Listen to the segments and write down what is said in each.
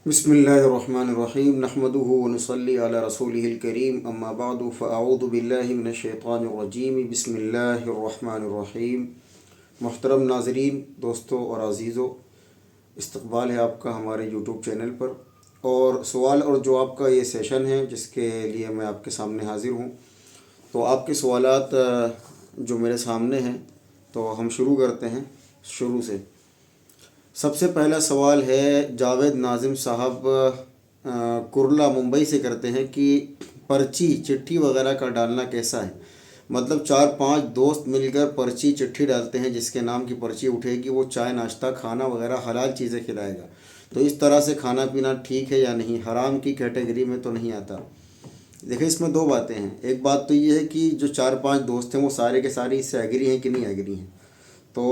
بسم اللہ الرحمن الرحیم نحمده ونصلی علی رسولہ الکریم اما بعد فاعوذ باللہ من الشیطان الرجیم بسم اللہ الرحمن الرحیم۔ محترم ناظرین، دوستوں اور عزیزوں، استقبال ہے آپ کا ہمارے یوٹیوب چینل پر، اور سوال اور جواب کا یہ سیشن ہے جس کے لیے میں آپ کے سامنے حاضر ہوں۔ تو آپ کے سوالات جو میرے سامنے ہیں تو ہم شروع کرتے ہیں شروع سے۔ سب سے پہلا سوال ہے جاوید ناظم صاحب کرلا ممبئی سے کرتے ہیں کہ پرچی چٹھی وغیرہ کا ڈالنا کیسا ہے؟ مطلب 4-5 دوست مل کر پرچی چٹھی ڈالتے ہیں، جس کے نام کی پرچی اٹھے گی وہ چائے ناشتہ کھانا وغیرہ حلال چیزیں کھلائے گا، تو اس طرح سے کھانا پینا ٹھیک ہے یا نہیں؟ حرام کی کیٹیگری میں تو نہیں آتا؟ دیکھیں، اس میں دو باتیں ہیں۔ ایک بات تو یہ ہے کہ جو 4-5 دوست ہیں وہ سارے کے سارے اس سے ایگری ہیں کہ نہیں ایگری ہیں، تو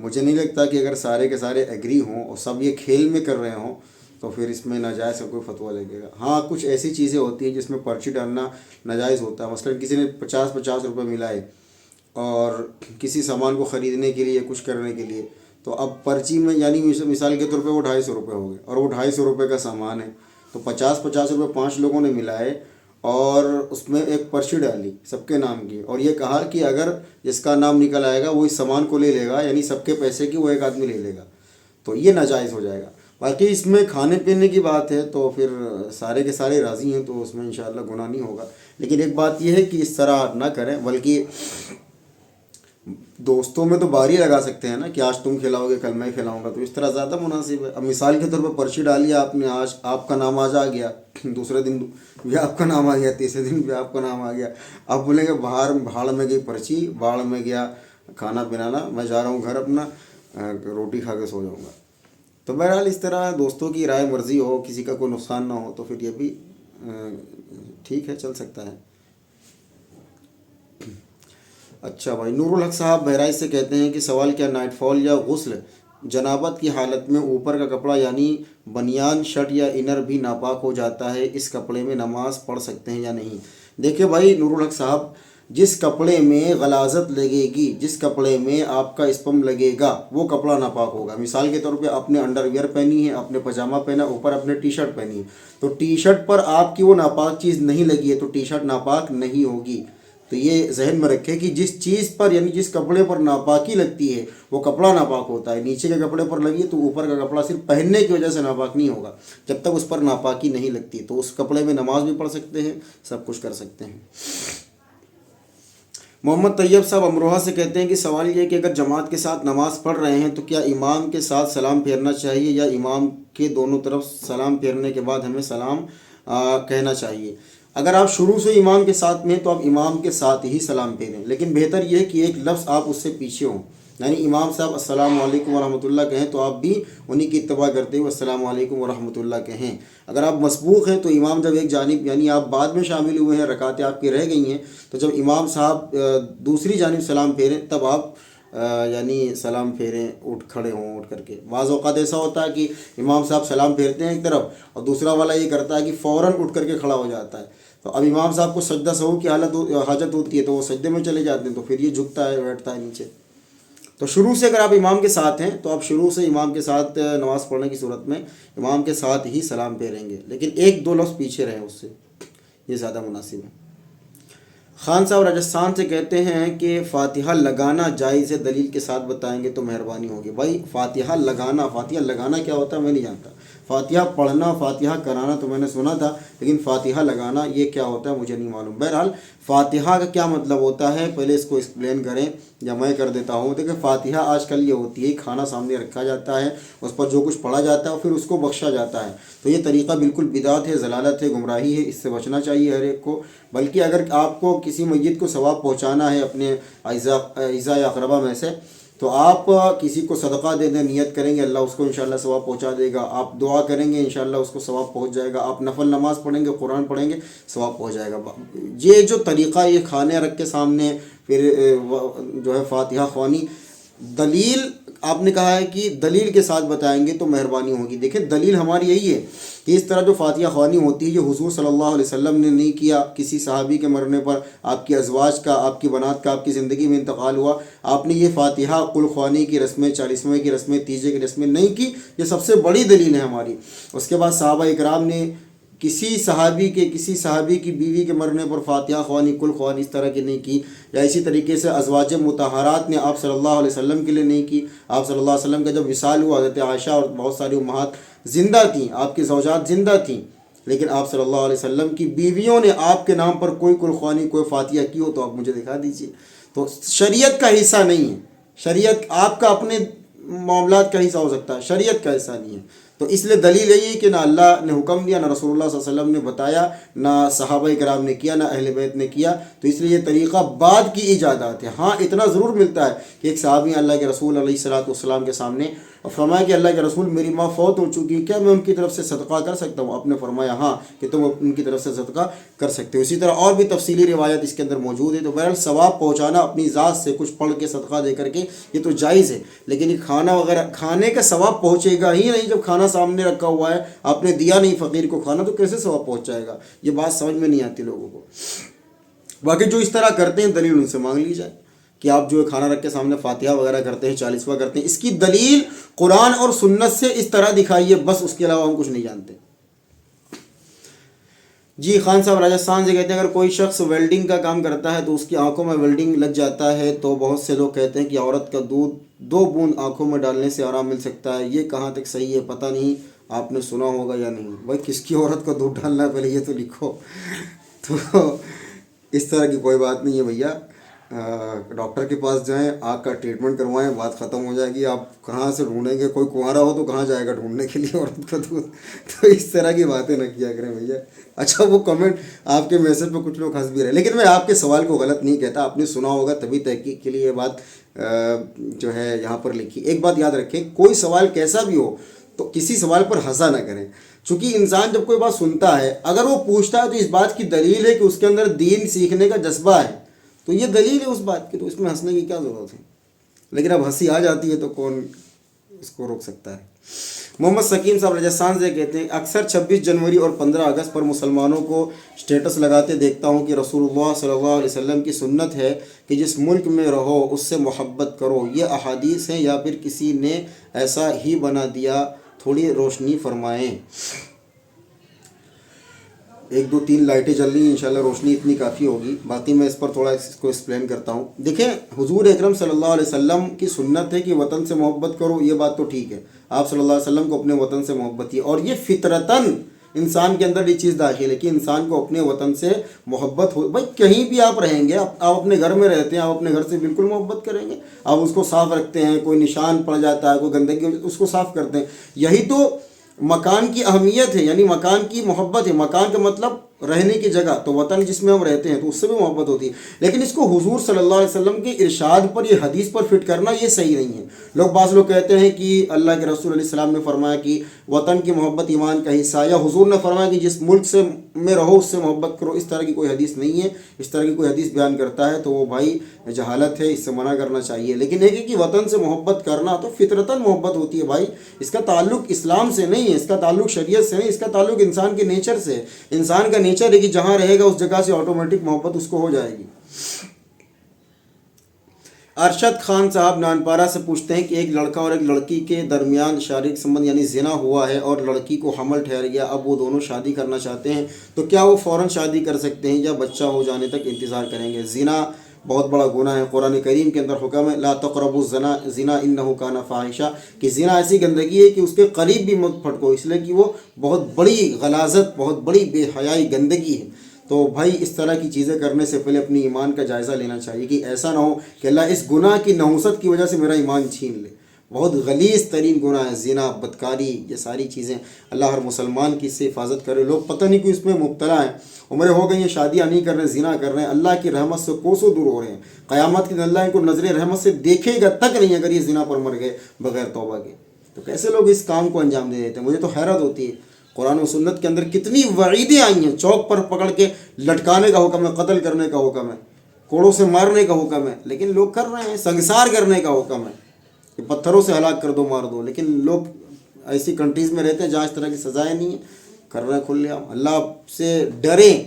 مجھے نہیں لگتا کہ اگر سارے کے سارے ایگری ہوں اور سب یہ کھیل میں کر رہے ہوں تو پھر اس میں ناجائز کا کوئی فتویٰ لگے گا۔ ہاں، کچھ ایسی چیزیں ہوتی ہیں جس میں پرچی ڈالنا ناجائز ہوتا ہے۔ مثلا کسی نے 50 روپے ملائے اور کسی سامان کو خریدنے کے لیے کچھ کرنے کے لیے، تو اب پرچی میں یعنی مثال کے طور پہ وہ 250 روپے ہو گئے اور وہ 250 روپے کا سامان ہے، تو 50 روپے 5 لوگوں نے ملائے اور اس میں ایک پرچی ڈالی سب کے نام کی، اور یہ کہا کہ اگر جس کا نام نکل آئے گا وہ اس سامان کو لے لے گا، یعنی سب کے پیسے کی وہ ایک آدمی لے لے گا، تو یہ ناجائز ہو جائے گا۔ باقی اس میں کھانے پینے کی بات ہے تو پھر سارے کے سارے راضی ہیں تو اس میں انشاءاللہ گناہ نہیں ہوگا۔ لیکن ایک بات یہ ہے کہ اس طرح نہ کریں، بلکہ دوستوں میں تو باری لگا سکتے ہیں نا کہ آج تم کھلاؤ گے کل میں کھلاؤں گا، تو اس طرح زیادہ مناسب ہے۔ اب مثال کے طور پہ پرچی ڈالی آپ نے، آج آپ کا نام آج آ گیا، دوسرے دن بھی آپ کا نام آ گیا، تیسرے دن بھی آپ کا نام آ گیا، آپ بولیں گے باہر بھاڑ میں گئی پرچی، باڑ میں گیا کھانا پنانا، میں جا رہا ہوں گھر اپنا روٹی کھا کے سو جاؤں گا۔ تو بہرحال اس طرح دوستوں کی رائے مرضی ہو، کسی کا کوئی نقصان نہ ہو، تو پھر یہ بھی ٹھیک ہے، چل سکتا ہے۔ اچھا بھائی، نور الحق صاحب بہرائچ سے کہتے ہیں کہ سوال کیا نائٹ فال یا غسل جنابت کی حالت میں اوپر کا کپڑا یعنی بنیان شرٹ یا انر بھی ناپاک ہو جاتا ہے، اس کپڑے میں نماز پڑھ سکتے ہیں یا نہیں؟ دیکھیں بھائی نور الحق صاحب، جس کپڑے میں غلاظت لگے گی، جس کپڑے میں آپ کا اسپم لگے گا، وہ کپڑا ناپاک ہوگا۔ مثال کے طور پہ آپ نے انڈر ویئر پہنی ہے، آپ نے پاجامہ پہنا، اوپر آپ نے ٹی شرٹ پہنی ہے، تو ٹی شرٹ پر آپ کی وہ ناپاک چیز نہیں لگی ہے تو ٹی شرٹ ناپاک نہیں ہوگی۔ تو یہ ذہن میں رکھے کہ جس چیز پر یعنی جس کپڑے پر ناپاکی لگتی ہے وہ کپڑا ناپاک ہوتا ہے۔ نیچے کے کپڑے پر لگی تو اوپر کا کپڑا صرف پہننے کی وجہ سے ناپاک نہیں ہوگا، جب تک اس پر ناپاکی نہیں لگتی، تو اس کپڑے میں نماز بھی پڑھ سکتے ہیں، سب کچھ کر سکتے ہیں۔ محمد طیب صاحب امروہہ سے کہتے ہیں کہ سوال یہ ہے کہ اگر جماعت کے ساتھ نماز پڑھ رہے ہیں تو کیا امام کے ساتھ سلام پھیرنا چاہیے یا امام کے دونوں طرف سلام پھیرنے کے بعد ہمیں سلام کہنا چاہیے؟ اگر آپ شروع سے امام کے ساتھ میں ہیں تو آپ امام کے ساتھ ہی سلام پھیریں، لیکن بہتر یہ ہے کہ ایک لفظ آپ اس سے پیچھے ہوں، یعنی امام صاحب السلام علیکم ورحمۃ اللہ کہیں تو آپ بھی انہی کی اتباع کرتے ہوئے السلام علیکم ورحمۃ اللہ کہیں۔ اگر آپ مسبوق ہیں تو امام جب ایک جانب یعنی آپ بعد میں شامل ہوئے ہیں، رکعتیں آپ کی رہ گئی ہیں، تو جب امام صاحب دوسری جانب سلام پھیریں تب آپ یعنی سلام پھیریں، کھڑے ہوں اٹھ کر کے۔ بعض اوقات ایسا ہوتا ہے کہ امام صاحب سلام پھیرتے ہیں ایک طرف اور دوسرا والا یہ کرتا ہے کہ فوراً اٹھ کر کے کھڑا ہو جاتا ہے، تو اب امام صاحب کو سجدہ سہو کی حاجت ہوتی ہے تو وہ سجدے میں چلے جاتے ہیں، تو پھر یہ جھکتا ہے بیٹھتا ہے نیچے۔ تو شروع سے اگر آپ امام کے ساتھ ہیں تو آپ شروع سے امام کے ساتھ نماز پڑھنے کی صورت میں امام کے ساتھ ہی سلام پھیریں گے، لیکن 1-2 لفظ پیچھے رہیں اس سے، یہ زیادہ مناسب ہے۔ خان صاحب راجستھان سے کہتے ہیں کہ فاتحہ لگانا جائز ہے، دلیل کے ساتھ بتائیں گے تو مہربانی ہوگی۔ بھائی فاتحہ لگانا کیا ہوتا ہے میں نہیں جانتا، فاتحہ پڑھنا فاتحہ کرانا تو میں نے سنا تھا، لیکن فاتحہ لگانا یہ کیا ہوتا ہے مجھے نہیں معلوم۔ بہرحال فاتحہ کا کیا مطلب ہوتا ہے پہلے اس کو ایکسپلین کریں یا میں کر دیتا ہوں۔ دیکھیں فاتحہ آج کل یہ ہوتی ہے کھانا سامنے رکھا جاتا ہے، اس پر جو کچھ پڑھا جاتا ہے اور پھر اس کو بخشا جاتا ہے، تو یہ طریقہ بالکل بدعت ہے، ضلالت ہے، گمراہی ہے، اس سے بچنا چاہیے ہر ایک کو۔ بلکہ اگر آپ کو کسی میت کو ثواب پہنچانا ہے اپنے اعزاء یا اقربا میں سے، تو آپ کسی کو صدقہ دے دیں، نیت کریں گے اللہ اس کو انشاءاللہ ثواب پہنچا دے گا، آپ دعا کریں گے انشاءاللہ اس کو ثواب پہنچ جائے گا، آپ نفل نماز پڑھیں گے، قرآن پڑھیں گے، ثواب پہنچ جائے گا۔ یہ جو طریقہ یہ کھانے رکھ کے سامنے پھر جو ہے فاتحہ خوانی، دلیل آپ نے کہا ہے کہ دلیل کے ساتھ بتائیں گے تو مہربانی ہوگی. دیکھیں دلیل ہماری یہی ہے کہ اس طرح جو فاتحہ خوانی ہوتی ہے یہ حضور صلی اللہ علیہ وسلم نے نہیں کیا. کسی صحابی کے مرنے پر آپ کی ازواج کا، آپ کی بنات کا آپ کی زندگی میں انتقال ہوا، آپ نے یہ فاتحہ قل خوانی کی رسمیں، 40ویں کی رسمیں، تیجے کی رسمیں نہیں کی. یہ سب سے بڑی دلیل ہے ہماری. اس کے بعد صحابہ اکرام نے کسی صحابی کی بیوی کے مرنے پر فاتحہ خوانی، کل خوانی اس طرح کی نہیں کی. یا اسی طریقے سے ازواج مطہرات نے آپ صلی اللہ علیہ وسلم کے لیے نہیں کی. آپ صلی اللہ علیہ وسلم کا جب وصال ہوا، حضرت عائشہ اور بہت ساری امہات زندہ تھیں، آپ کی زوجات زندہ تھیں، لیکن آپ صلی اللہ علیہ وسلم کی بیویوں نے آپ کے نام پر کوئی کل خوانی، کوئی فاتحہ کی ہو تو آپ مجھے دکھا دیجیے. تو شریعت کا حصہ نہیں ہے. شریعت آپ کا اپنے معاملات کا حصہ ہو سکتا ہے، شریعت کا حصہ نہیں ہے. تو اس لیے دلیل یہی ہے کہ نہ اللہ نے حکم دیا، نہ رسول اللہ صلی اللہ علیہ وسلم نے بتایا، نہ صحابہ کرام نے کیا، نہ اہل بیت نے کیا. تو اس لیے یہ طریقہ بعد کی ایجادات ہے. ہاں اتنا ضرور ملتا ہے کہ ایک صحابی اللہ کے رسول علیہ الصلوۃ والسلام کے سامنے اور فرمایا کہ اللہ کے رسول میری ماں فوت ہو چکی ہے، کیا میں ان کی طرف سے صدقہ کر سکتا ہوں؟ آپ نے فرمایا ہاں کہ تم ان کی طرف سے صدقہ کر سکتے ہو. اسی طرح اور بھی تفصیلی روایت اس کے اندر موجود ہے. تو بہرحال ثواب پہنچانا اپنی ذات سے کچھ پڑھ کے صدقہ دے کر کے یہ تو جائز ہے، لیکن یہ کھانا وغیرہ کھانے کا ثواب پہنچے گا ہی نہیں. جب کھانا سامنے رکھا ہوا ہے، آپ نے دیا نہیں فقیر کو کھانا، تو کیسے ثواب پہنچ جائے گا؟ یہ بات سمجھ میں نہیں آتی لوگوں کو. باقی جو اس طرح کرتے ہیں دلیل ان سے مانگ لی جائے کہ آپ جو کھانا رکھ کے سامنے فاتحہ وغیرہ کرتے ہیں، 40واں کرتے ہیں، اس کی دلیل قرآن اور سنت سے اس طرح دکھائیے، بس اس کے علاوہ ہم کچھ نہیں جانتے. جی خان صاحب راجستھان سے کہتے ہیں اگر کوئی شخص ویلڈنگ کا کام کرتا ہے تو اس کی آنکھوں میں ویلڈنگ لگ جاتا ہے، تو بہت سے لوگ کہتے ہیں کہ عورت کا دودھ 2 بوند آنکھوں میں ڈالنے سے آرام مل سکتا ہے. یہ کہاں تک صحیح ہے پتہ نہیں، آپ نے سنا ہوگا یا نہیں. بھائی کس کی عورت کا دودھ ڈالنا ہے پہلے یہ تو لکھو. تو اس طرح کی کوئی بات نہیں ہے بھیا. ڈاکٹر کے پاس جائیں، آنکھ کا ٹریٹمنٹ کروائیں، بات ختم ہو جائے گی. آپ کہاں سے ڈھونڈیں گے؟ کوئی کنوارا ہو تو کہاں جائے گا ڈھونڈنے کے لیے عورت کا دودھ؟ تو اس طرح کی باتیں نہ کیا کریں بھیا. اچھا وہ کمنٹ آپ کے میسج پہ کچھ لوگ ہنس بھی رہے، لیکن میں آپ کے سوال کو غلط نہیں کہتا. آپ نے سنا ہوگا تبھی تحقیق کے لیے یہ بات جو ہے یہاں پر لکھی. ایک بات یاد رکھیں، کوئی سوال کیسا بھی ہو تو کسی سوال پر ہنسا نہ کریں. چونکہ انسان جب کوئی بات سنتا ہے، اگر وہ پوچھتا ہے تو اس بات کی دلیل ہے کہ اس کے اندر دین سیکھنے کا جذبہ ہے، تو یہ دلیل ہے اس بات کی، تو اس میں ہنسنے کی کیا ضرورت ہے؟ لیکن اب ہنسی آ جاتی ہے تو کون اس کو روک سکتا ہے. محمد سکیم صاحب راجستھان سے کہتے ہیں اکثر 26 جنوری اور 15 اگست پر مسلمانوں کو سٹیٹس لگاتے دیکھتا ہوں کہ رسول اللہ صلی اللہ علیہ وسلم کی سنت ہے کہ جس ملک میں رہو اس سے محبت کرو. یہ احادیث ہیں یا پھر کسی نے ایسا ہی بنا دیا؟ تھوڑی روشنی فرمائیں. 1 2 3 لائٹیں جل رہی ہیں، انشاءاللہ روشنی اتنی کافی ہوگی. باقی میں اس پر تھوڑا اس کو ایکسپلین کرتا ہوں. دیکھیں حضور اکرم صلی اللہ علیہ وسلم کی سنت ہے کہ وطن سے محبت کرو، یہ بات تو ٹھیک ہے. آپ صلی اللہ علیہ وسلم کو اپنے وطن سے محبت تھی، اور یہ فطرتاً انسان کے اندر یہ چیز داخل ہے کہ انسان کو اپنے وطن سے محبت ہو. بھائی کہیں بھی آپ رہیں گے، آپ اپنے گھر میں رہتے ہیں، آپ اپنے گھر سے بالکل محبت کریں گے. آپ اس کو صاف رکھتے ہیں، کوئی نشان پڑ جاتا ہے، کوئی گندگی اس کو صاف کرتے ہیں. یہی تو مکان کی اہمیت ہے، یعنی مکان کی محبت ہے. مکان کا مطلب رہنے کی جگہ، تو وطن جس میں ہم رہتے ہیں تو اس سے بھی محبت ہوتی ہے. لیکن اس کو حضور صلی اللہ علیہ وسلم کے ارشاد پر، یہ حدیث پر فٹ کرنا یہ صحیح نہیں ہے. بعض لوگ کہتے ہیں کہ اللہ کے رسول علیہ السلام نے فرمایا کہ وطن کی محبت ایمان کا حصہ، یا حضور نے فرمایا کہ جس ملک سے میں رہو اس سے محبت کرو. اس طرح کی کوئی حدیث نہیں ہے. اس طرح کی کوئی حدیث بیان کرتا ہے تو وہ بھائی جہالت ہے، اس سے منع کرنا چاہیے. لیکن ایک ہے کہ وطن سے محبت کرنا تو فطرتاً محبت ہوتی ہے بھائی. اس کا تعلق اسلام سے نہیں ہے، اس کا تعلق شریعت سے نہیں، اس کا تعلق انسان کے نیچر سے ہے. انسان کا نیچر ہے کہ جہاں رہے گا اس جگہ سے آٹومیٹک محبت اس کو ہو جائے گی. ارشد خان صاحب نانپارہ سے پوچھتے ہیں کہ ایک لڑکا اور ایک لڑکی کے درمیان شاریک سمبند یعنی زنا ہوا ہے اور لڑکی کو حمل ٹھہر گیا، اب وہ دونوں شادی کرنا چاہتے ہیں، تو کیا وہ فوراً شادی کر سکتے ہیں یا بچہ ہو جانے تک انتظار کریں گے؟ زنا بہت بڑا گناہ ہے. قرآن کریم کے اندر حکم ہے لا تقربوا الزنا زنا انہ کان فاحشہ، کہ زنا ایسی گندگی ہے کہ اس کے قریب بھی مت پھٹکو، اس لیے کہ وہ بہت بڑی غلاظت، بہت بڑی بے حیائی گندگی ہے. تو بھائی اس طرح کی چیزیں کرنے سے پہلے اپنی ایمان کا جائزہ لینا چاہیے کہ ایسا نہ ہو کہ اللہ اس گناہ کی نحوست کی وجہ سے میرا ایمان چھین لے. بہت غلیظ ترین گناہ ہے زنا، بدکاری، یہ ساری چیزیں. اللہ ہر مسلمان کی اس سے حفاظت کرے. لوگ پتہ نہیں کیوں اس میں مبتلا ہیں، عمریں ہو گئی ہیں، شادیاں نہیں کر رہے ہیں، زنا کر رہے ہیں، اللہ کی رحمت سے کوسوں دور ہو رہے ہیں. قیامت کے دن اللہ ان کو نظر رحمت سے دیکھے گا تک نہیں اگر یہ زنا پر مر گئے بغیر توبہ کے. تو کیسے لوگ اس کام کو انجام دے دیتے ہیں؟ مجھے تو حیرت ہوتی ہے. قرآن و سنت کے اندر کتنی وعیدیں آئی ہیں. چوک پر پکڑ کے لٹکانے کا حکم ہے، قتل کرنے کا حکم ہے، کوڑوں سے مارنے کا حکم ہے، لیکن لوگ کر رہے ہیں. سنگسار کرنے کا حکم ہے. کہ پتھروں سے ہلاک کر دو، مار دو، لیکن لوگ ایسی کنٹریز میں رہتے ہیں جہاں اس طرح کی سزائیں نہیں ہیں، کر رہے ہیں کھل عام۔ اللہ سے ڈریں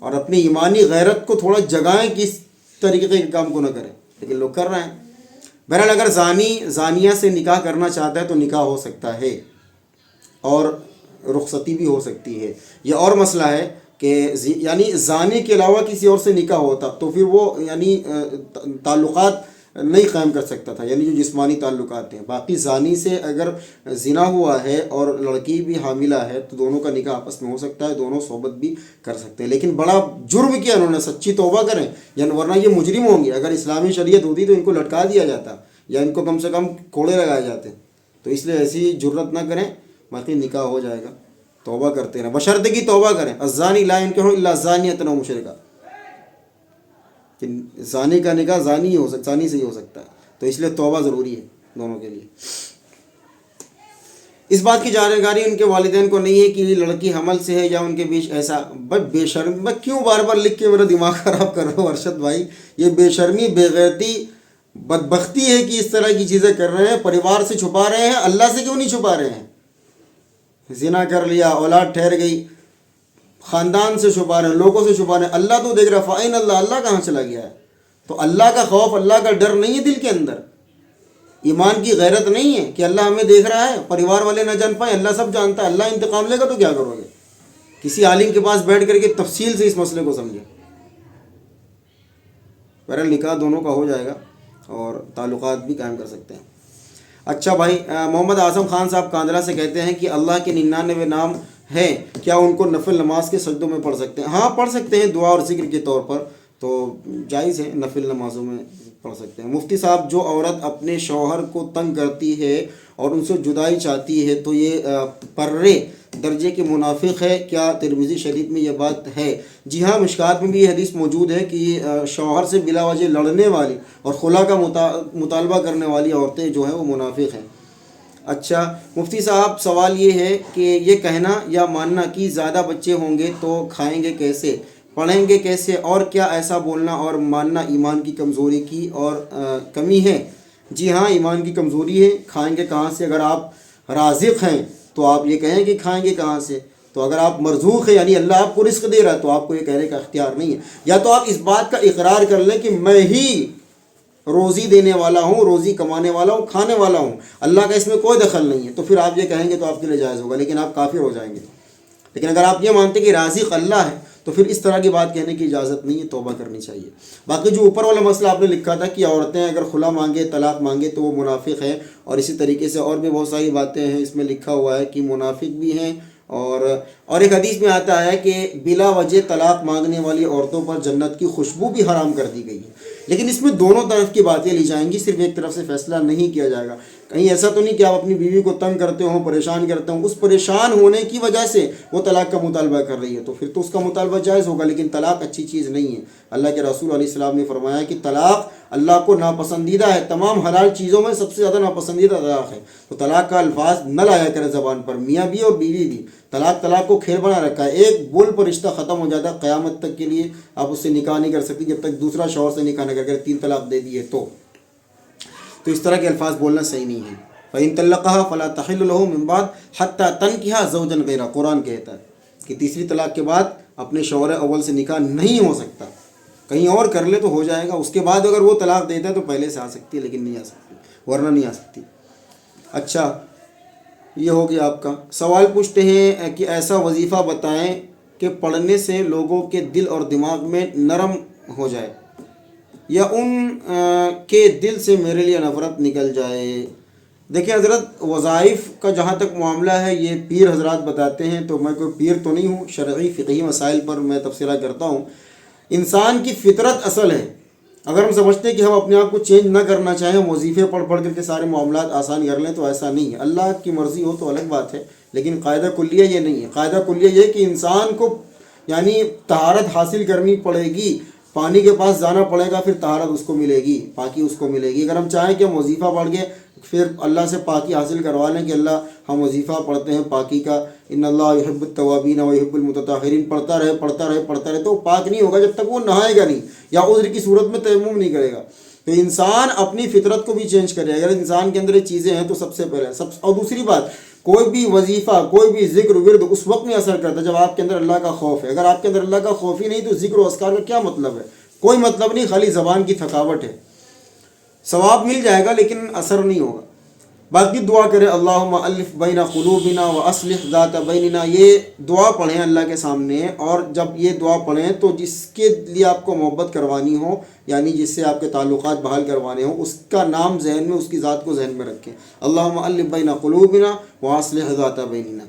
اور اپنی ایمانی غیرت کو تھوڑا جگائیں کہ اس طریقے کے کام کو نہ کریں، لیکن لوگ کر رہے ہیں۔ بہرحال اگر زانیہ سے نکاح کرنا چاہتا ہے تو نکاح ہو سکتا ہے اور رخصتی بھی ہو سکتی ہے۔ یہ اور مسئلہ ہے کہ یعنی زانی کے علاوہ کسی اور سے نکاح ہوتا تو پھر وہ یعنی تعلقات نہیں قائم کر سکتا تھا، یعنی جو جسمانی تعلقات ہیں۔ باقی زانی سے اگر زنا ہوا ہے اور لڑکی بھی حاملہ ہے تو دونوں کا نکاح آپس میں ہو سکتا ہے، دونوں صحبت بھی کر سکتے ہیں۔ لیکن بڑا جرم کیا انہوں نے، سچی توبہ کریں، یعنی ورنہ یہ مجرم ہوں گے۔ اگر اسلامی شریعت ہوتی تو ان کو لٹکا دیا جاتا یا ان کو کم سے کم کوڑے لگائے جاتے۔ تو اس لیے ایسی جرت نہ کریں، باقی نکاح ہو جائے گا، توبہ کرتے رہیں، بشرط کہ توبہ کریں۔ الزانی لا ينکح الا زانیۃ او مشرکہ، کہ زانی کا نکاح زانی سے ہی ہو سکتا ہے، تو اس لیے توبہ ضروری ہے دونوں کے لیے۔ اس بات کی جانکاری ان کے والدین کو نہیں ہے کہ یہ لڑکی حمل سے ہے یا ان کے بیچ ایسا بے شرم، میں کیوں بار بار لکھ کے میرا دماغ خراب کر رہا ہوں ارشد بھائی؟ یہ بے شرمی، بے غیرتی، بدبختی ہے کہ اس طرح کی چیزیں کر رہے ہیں۔ پریوار سے چھپا رہے ہیں، اللہ سے کیوں نہیں چھپا رہے ہیں؟ زنا کر لیا، اولاد ٹھہر گئی، خاندان سے چھپا رہے ہیں، لوگوں سے چھپا رہے ہیں، اللہ تو دیکھ رہا ہے۔ فائن اللہ، اللہ کہاں چلا گیا ہے؟ تو اللہ کا خوف، اللہ کا ڈر نہیں ہے دل کے اندر، ایمان کی غیرت نہیں ہے کہ اللہ ہمیں دیکھ رہا ہے، پریوار والے نہ جان پائیں، اللہ سب جانتا ہے، اللہ انتقام لے گا تو کیا کرو گے؟ کسی عالم کے پاس بیٹھ کر کے تفصیل سے اس مسئلے کو سمجھیں۔ بہرحال نکاح دونوں کا ہو جائے گا اور تعلقات بھی قائم کر سکتے ہیں۔ اچھا بھائی، محمد اعظم خان صاحب کاندلہ سے کہتے ہیں کہ اللہ کے 99 نام ہیں، کیا ان کو نفل نماز کے سجدوں میں پڑھ سکتے ہیں؟ ہاں پڑھ سکتے ہیں، دعا اور ذکر کے طور پر تو جائز ہے، نفل نمازوں میں پڑھ سکتے ہیں۔ مفتی صاحب، جو عورت اپنے شوہر کو تنگ کرتی ہے اور ان سے جدائی چاہتی ہے تو یہ پرے درجے کے منافق ہے، کیا ترمذی شریف میں یہ بات ہے؟ جی ہاں، مشکات میں بھی یہ حدیث موجود ہے کہ شوہر سے بلا وجہ لڑنے والی اور خلا کا مطالبہ کرنے والی عورتیں جو ہیں وہ منافق ہیں۔ اچھا مفتی صاحب، سوال یہ ہے کہ یہ کہنا یا ماننا کہ زیادہ بچے ہوں گے تو کھائیں گے کیسے، پڑھیں گے کیسے، اور کیا ایسا بولنا اور ماننا ایمان کی کمزوری کی اور کمی ہے؟ جی ہاں، ایمان کی کمزوری ہے۔ کھائیں گے کہاں سے؟ اگر آپ رازق ہیں تو آپ یہ کہیں کہ کھائیں گے کہاں سے، تو اگر آپ مرزوق ہیں یعنی اللہ آپ کو رزق دے رہا ہے تو آپ کو یہ کہنے کا اختیار نہیں ہے۔ یا تو آپ اس بات کا اقرار کر لیں کہ میں ہی روزی دینے والا ہوں، روزی کمانے والا ہوں، کھانے والا ہوں، اللہ کا اس میں کوئی دخل نہیں ہے، تو پھر آپ یہ کہیں گے تو آپ کے لیے جائز ہوگا، لیکن آپ کافر ہو جائیں گے۔ لیکن اگر آپ یہ مانتے کہ رازق اللہ ہے تو پھر اس طرح کی بات کہنے کی اجازت نہیں ہے، توبہ کرنی چاہیے۔ باقی جو اوپر والا مسئلہ آپ نے لکھا تھا کہ عورتیں اگر خلا مانگے، طلاق مانگے تو وہ منافق ہے، اور اسی طریقے سے اور بھی بہت ساری باتیں ہیں، اس میں لکھا ہوا ہے کہ منافق بھی ہیں، اور ایک حدیث میں آتا ہے کہ بلا وجہ طلاق مانگنے والی عورتوں پر جنت کی خوشبو بھی حرام کر دی گئی ہے۔ لیکن اس میں دونوں طرف کی باتیں لی جائیں گی، صرف ایک طرف سے فیصلہ نہیں کیا جائے گا۔ کہیں ایسا تو نہیں کہ آپ اپنی بیوی کو تنگ کرتے ہوں، پریشان کرتے ہوں، اس پریشان ہونے کی وجہ سے وہ طلاق کا مطالبہ کر رہی ہے تو پھر تو اس کا مطالبہ جائز ہوگا، لیکن طلاق اچھی چیز نہیں ہے۔ اللہ کے رسول علیہ السلام نے فرمایا کہ طلاق اللہ کو ناپسندیدہ ہے، تمام حلال چیزوں میں سب سے زیادہ ناپسندیدہ طلاق ہے۔ تو طلاق کا الفاظ نہ لایا کرے زبان پر، میاں بھی اور بیوی بھی۔ طلاق کو کھیل بنا رکھا ہے، ایک بول پر رشتہ ختم ہو جاتا ہے، قیامت تک کے لیے آپ اس سے نکاح نہیں کر سکتی جب تک دوسرا شوہر سے نکاح نہ کر کے 3 طلاق دے دیے تو اس طرح کے الفاظ بولنا صحیح نہیں ہے۔ فَإِن طَلَّقَهَا فَلَا تَحِلُّ لَهُ مِن بَعْدُ حَتَّى تَنكِحَ زَوْجًا غَيْرَهُ، قرآن کہتا ہے کہ تیسری طلاق کے بعد اپنے شوہر اول سے نکاح نہیں ہو سکتا، کہیں اور کر لے تو ہو جائے گا، اس کے بعد اگر وہ طلاق دیتا ہے تو پہلے سے آ سکتی ہے، لیکن نہیں آ سکتی، ورنہ نہیں آ سکتی۔ اچھا یہ ہو گیا آپ کا سوال۔ پوچھتے ہیں کہ ایسا وظیفہ بتائیں کہ پڑھنے سے لوگوں کے دل اور دماغ میں نرم ہو جائے یا ان کے دل سے میرے لیے نفرت نکل جائے۔ دیکھیں حضرت، وظائف کا جہاں تک معاملہ ہے یہ پیر حضرات بتاتے ہیں، تو میں کوئی پیر تو نہیں ہوں، شرعی فقہی مسائل پر میں تبصرہ کرتا ہوں۔ انسان کی فطرت اصل ہے، اگر ہم سمجھتے ہیں کہ ہم اپنے آپ کو چینج نہ کرنا چاہیں، ہم وظیفے پڑھ کر کے سارے معاملات آسان کر لیں، تو ایسا نہیں ہے۔ اللہ کی مرضی ہو تو الگ بات ہے، لیکن قاعدہ کلیہ یہ نہیں ہے۔ قاعدہ کلیہ یہ کہ انسان کو یعنی طہارت حاصل کرنی پڑے گی، پانی کے پاس جانا پڑے گا، پھر طہارت اس کو ملے گی، پاکی اس کو ملے گی۔ اگر ہم چاہیں کہ ہم وظیفہ پڑھ کے پھر اللہ سے پاکی حاصل کروا لیں کہ اللہ ہم وظیفہ پڑھتے ہیں پاکی کا، ان اللہ یحب التوابین و یحب المتطہرین، پڑھتا رہے تو وہ پاک نہیں ہوگا جب تک وہ نہائے گا نہیں یا عذر کی صورت میں تیمم نہیں کرے گا۔ تو انسان اپنی فطرت کو بھی چینج کرے. اگر انسان کے اندر یہ چیزیں ہیں تو سب سے پہلے اور دوسری بات، کوئی بھی وظیفہ، کوئی بھی ذکر ورد اس وقت میں اثر کرتا ہے جب آپ کے اندر اللہ کا خوف ہے. اگر آپ کے اندر اللہ کا خوف ہی نہیں تو ذکر و اذکار کا کیا مطلب ہے؟ کوئی مطلب نہیں، خالی زبان کی تھکاوٹ ہے. ثواب مل جائے گا لیکن اثر نہیں ہوگا. باقی دعا کرے اللہم الف بین قلوبنا و اصلح ذات بیننا، یہ دعا پڑھیں اللہ کے سامنے. اور جب یہ دعا پڑھیں تو جس کے لیے آپ کو محبت کروانی ہو، یعنی جس سے آپ کے تعلقات بحال کروانے ہوں، اس کا نام ذہن میں، اس کی ذات کو ذہن میں رکھیں. اللہم الف بین قلوبنا و اصلح ذات بیننا.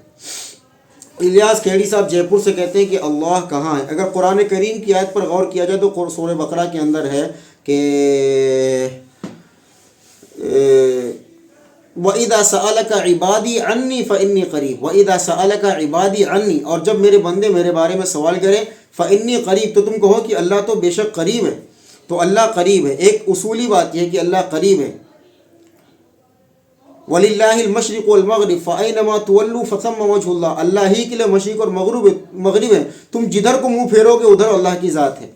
الیاس کھیڑی صاحب جے پور سے کہتے ہیں کہ اللہ کہاں ہے؟ اگر قرآن کریم کی آیت پر غور کیا جائے تو سورہ بقرہ کے اندر ہے کہ وَإِذَا سَأَلَكَ عِبَادِي عَنِّي فَإِنِّي قَرِيبٌ وَإِذَا سَأَلَكَ عِبَادِي عَنِّي، اور جب میرے بندے میرے بارے میں سوال کریں فَإِنِّي قَرِيب، تو تم کہو کہ اللہ تو بے شک قریب ہے. تو اللہ قریب ہے. ایک اصولی بات یہ ہے کہ اللہ قریب ہے. وَلِلَّهِ الْمَشْرِقُ وَالْمَغْرِبُ فَأَيْنَمَا تُوَلُّوا فَثَمَّ وَجْهُ اللَّهِ، اللہ ہی کے لیے مشرق اور مغرب ہے، تم جدھر کو منہ پھیرو گے ادھر اللہ کی ذات ہے.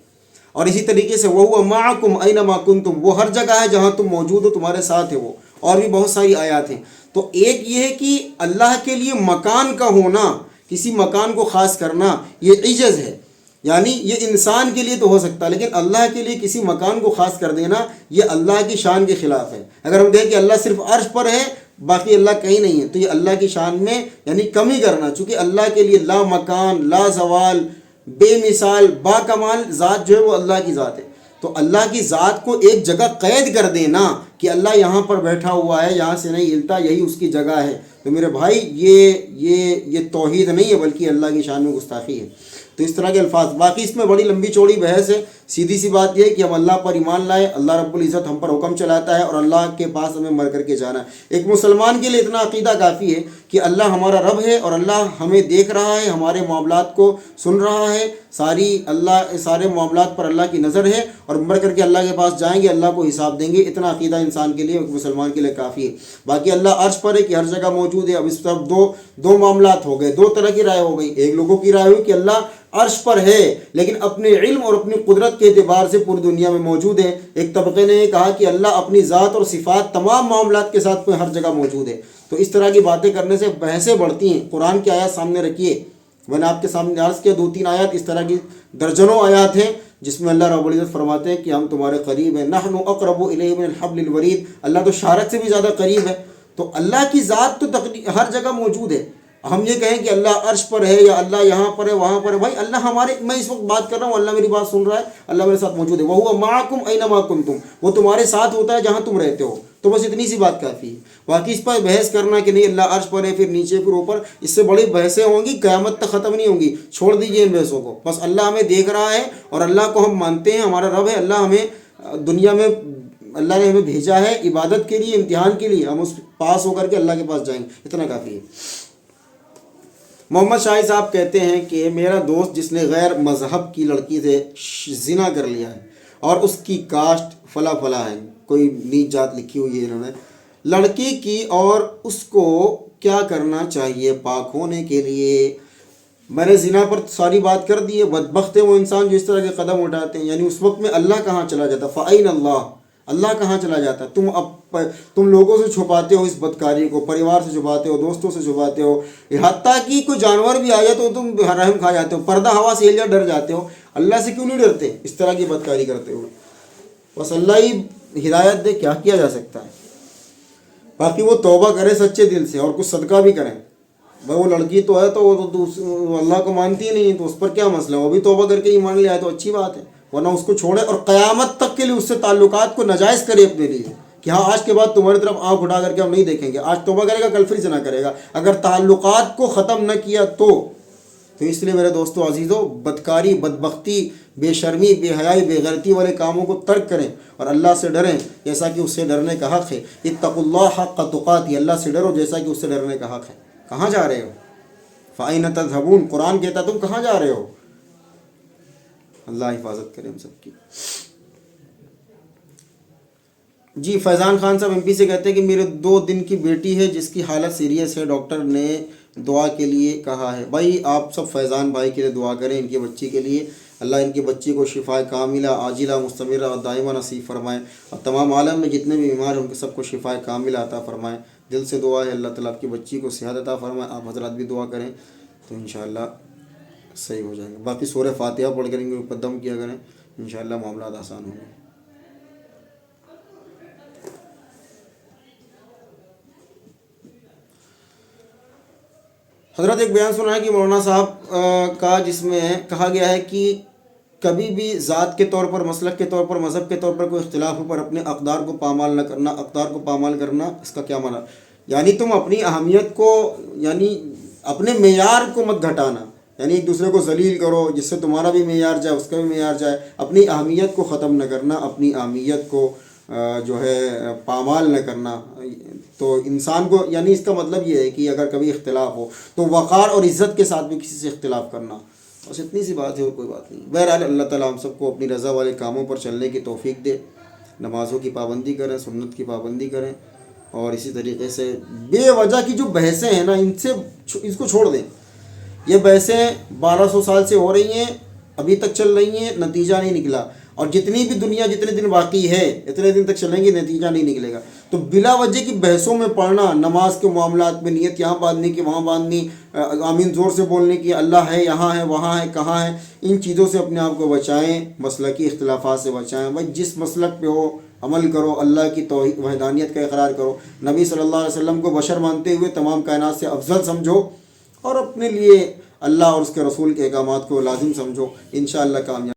اور اسی طریقے سے وَهُوَ مَعَكُمْ أَيْنَمَا كُنْتُمْ، وہ ہر جگہ ہے جہاں تم موجود ہو، تمہارے ساتھ ہے وہ. اور بھی بہت ساری آیات ہیں. تو ایک یہ ہے کہ اللہ کے لیے مکان کا ہونا، کسی مکان کو خاص کرنا، یہ عجز ہے. یعنی یہ انسان کے لیے تو ہو سکتا ہے لیکن اللہ کے لیے کسی مکان کو خاص کر دینا یہ اللہ کی شان کے خلاف ہے. اگر ہم کہیں کہ اللہ صرف عرش پر ہے باقی اللہ کہیں نہیں ہے تو یہ اللہ کی شان میں یعنی کمی کرنا. چونکہ اللہ کے لیے لا مکان، لا زوال، بے مثال، با کمال ذات جو ہے وہ اللہ کی ذات ہے. تو اللہ کی ذات کو ایک جگہ قید کر دینا کہ اللہ یہاں پر بیٹھا ہوا ہے، یہاں سے نہیں ہلتا، یہی اس کی جگہ ہے، تو میرے بھائی یہ توحید نہیں ہے بلکہ اللہ کی شان میں گستاخی ہے. تو اس طرح کے الفاظ. باقی اس میں بڑی لمبی چوڑی بحث ہے. سیدھی سی بات یہ ہے کہ ہم اللہ پر ایمان لائے، اللہ رب العزت ہم پر حکم چلاتا ہے اور اللہ کے پاس ہمیں مر کر کے جانا ہے. ایک مسلمان کے لیے اتنا عقیدہ کافی ہے کہ اللہ ہمارا رب ہے اور اللہ ہمیں دیکھ رہا ہے، ہمارے معاملات کو سن رہا ہے، سارے معاملات پر اللہ کی نظر ہے اور مر کر کے اللہ کے پاس جائیں گے، اللہ کو حساب دیں گے. اتنا عقیدہ انسان کے لیے، مسلمان کے لیے کافی ہے. باقی اللہ عرش پر ہے کہ ہر جگہ موجود ہے. اب اس طرف دو معاملات ہو گئے، دو طرح کی رائے ہو گئی. ایک لوگوں کی رائے ہوئی کہ اللہ عرش پر ہے لیکن اپنے علم اور اپنی قدرت کے اعتبار سے پوری دنیا میں موجود ہے. ایک طبقے نے یہ کہا کہ اللہ اپنی ذات اور صفات تمام معاملات کے ساتھ ہر جگہ موجود ہے. تو اس طرح کی باتیں کرنے سے بحثیں بڑھتی ہیں. قرآن کی آیات سامنے رکھیے. میں نے آپ کے سامنے عرض کیا 2-3 آیات، اس طرح کی درجنوں آیات ہیں جس میں اللہ رب العزت فرماتے ہیں کہ ہم تمہارے قریب ہیں. نحن اقرب الیہ من الحبل الورید، اللہ تو شارک سے بھی زیادہ قریب ہے. تو اللہ کی ذات تو ہر جگہ موجود ہے. ہم یہ کہیں کہ اللہ عرش پر ہے یا اللہ یہاں پر ہے وہاں پر ہے، بھائی اللہ ہمارے، میں اس وقت بات کر رہا ہوں اللہ میری بات سن رہا ہے، اللہ میرے ساتھ موجود ہے. وَهُوَ مَعَكُمْ أَيْنَمَا كُنْتُمْ، وہ تمہارے ساتھ ہوتا ہے جہاں تم رہتے ہو. تو بس اتنی سی بات کافی ہے. باقی اس پر بحث کرنا کہ نہیں اللہ عرش پر ہے پھر نیچے پھر اوپر، اس سے بڑی بحثیں ہوں گی، قیامت تک ختم نہیں ہوں گی. چھوڑ دیجئے ان بحثوں کو. بس اللہ ہمیں دیکھ رہا ہے اور اللہ کو ہم مانتے ہیں، ہمارا رب ہے. اللہ ہمیں دنیا میں اللہ نے ہمیں بھیجا ہے عبادت کے لیے، امتحان کے لیے. ہم اس پاس ہو کر کے اللہ کے پاس جائیں گے، اتنا کافی ہے. محمد شاہد صاحب کہتے ہیں کہ میرا دوست جس نے غیر مذہب کی لڑکی سے زنا کر لیا ہے اور اس کی کاسٹ فلا فلا ہے، کوئی نیچ جات لکھی ہوئی ہے انہوں نے، لڑکی کی، اور اس کو کیا کرنا چاہیے پاک ہونے کے لیے؟ میں نے زنا پر ساری بات کر دی ہے. بدبخت ہے وہ انسان جو اس طرح کے قدم اٹھاتے ہیں. یعنی اس وقت میں اللہ کہاں چلا جاتا؟ فَأَيْنَ اللَّهُ، اللہ کہاں چلا جاتا؟ تم لوگوں سے چھپاتے ہو اس بدکاری کو، پریوار سے چھپاتے ہو، دوستوں سے چھپاتے ہو، حتیٰ کہ کوئی جانور بھی آ جائے تو تم رحم کھا جاتے ہو، پردہ ہوا سے ہل جا ڈر جاتے ہو. اللہ سے کیوں نہیں ڈرتے اس طرح کی بدکاری کرتے ہوئے؟ بس اللہ ہی ہدایت دے، کیا کیا جا سکتا ہے. باقی وہ توبہ کرے سچے دل سے اور کچھ صدقہ بھی کریں. بھائی وہ لڑکی تو ہے تو وہ اللہ کو مانتی نہیں تو اس پر کیا مسئلہ ہے، وہ بھی توبہ کر کے ایمان لے آئے تو اچھی بات ہے، ورنہ اس کو چھوڑے اور قیامت تک کے لیے اس سے تعلقات کو ناجائز کرے اپنے لیے کہ ہاں آج کے بعد تمہاری طرف آنکھ اٹھا کر کے ہم نہیں دیکھیں گے. آج توبہ کرے گا کل پھر زنا کرے گا. اگر تعلقات کو ختم نہ کیا تو اس لیے میرے دوستو عزیزو، بدکاری، بدبختی، بے شرمی، بے حیائی، بے غیرتی والے کاموں کو ترک کریں اور اللہ سے ڈریں جیسا کہ اس سے ڈرنے کا حق ہے. اتقوا اللہ حق تقاتہ، اللہ سے ڈرو جیسا کہ اس سے ڈرنے کا حق ہے. کہاں جا رہے ہو؟ فَأَيْنَ تَذْهَبُونَ، قرآن کہتا تم کہاں جا رہے ہو؟ اللہ حفاظت کرے ہم سب کی. جی فیضان خان صاحب MP سے کہتے ہیں کہ میرے 2 دن کی بیٹی ہے جس کی حالت سیریس ہے، ڈاکٹر نے دعا کے لیے کہا ہے. بھائی آپ سب فیضان بھائی کے لیے دعا کریں، ان کی بچی کے لیے. اللہ ان کی بچی کو شفا کاملہ عاجلہ مستمرہ اور دائمہ نصیب فرمائے، اور تمام عالم میں جتنے بھی بیمار ہیں ان کے سب کو شفا کاملہ عطا فرمائے۔ دل سے دعا ہے اللہ تعالیٰ آپ کی بچی کو صحت عطا فرمائے، آپ حضرات بھی دعا کریں تو انشاءاللہ صحیح ہو جائیں گے۔ باقی سورہ فاتحہ پڑھ کریں گے، اوپر دم کیا کریں، انشاءاللہ معاملات آسان ہوں گے۔ حضرت ایک بیان سنا ہے کہ مولانا صاحب کا، جس میں کہا گیا ہے کہ کبھی بھی ذات کے طور پر، مسلک کے طور پر، مذہب کے طور پر کوئی اختلاف ہو پر اپنے اقدار کو پامال نہ کرنا۔ اقدار کو پامال کرنا اس کا کیا معنی؟ یعنی تم اپنی اہمیت کو، یعنی اپنے معیار کو مت گھٹانا، یعنی ایک دوسرے کو ذلیل کرو جس سے تمہارا بھی معیار جائے، اس کا بھی معیار جائے۔ اپنی اہمیت کو ختم نہ کرنا، اپنی اہمیت کو جو ہے پامال نہ کرنا۔ تو انسان کو، یعنی اس کا مطلب یہ ہے کہ اگر کبھی اختلاف ہو تو وقار اور عزت کے ساتھ بھی کسی سے اختلاف کرنا، بس اتنی سی بات ہے اور کوئی بات نہیں۔ بہرحال اللہ تعالیٰ ہم سب کو اپنی رضا والے کاموں پر چلنے کی توفیق دے، نمازوں کی پابندی کریں، سنت کی پابندی کریں، اور اسی طریقے سے بے وجہ کی جو بحثیں ہیں نا، اس کو چھوڑ دیں۔ یہ بحثیں 1200 سال سے ہو رہی ہیں، ابھی تک چل رہی ہیں، نتیجہ نہیں نکلا، اور جتنی بھی دنیا جتنے دن باقی ہے اتنے دن تک چلیں گی، نتیجہ نہیں نکلے گا۔ تو بلا وجہ کی بحثوں میں پڑھنا، نماز کے معاملات میں نیت یہاں باندھنے کی، وہاں باندھنی، آمین زور سے بولنے کی، اللہ ہے یہاں ہے وہاں ہے کہاں ہے، ان چیزوں سے اپنے آپ کو بچائیں، مسلکی اختلافات سے بچائیں۔ بھائی جس مسلک پہ ہو عمل کرو، اللہ کی توحید وحدانیت کا اقرار کرو، نبی صلی اللہ علیہ وسلم کو بشر مانتے ہوئے تمام کائنات سے افضل سمجھو، اور اپنے لیے اللہ اور اس کے رسول کے احکامات کو لازم سمجھو، انشاءاللہ کامیاب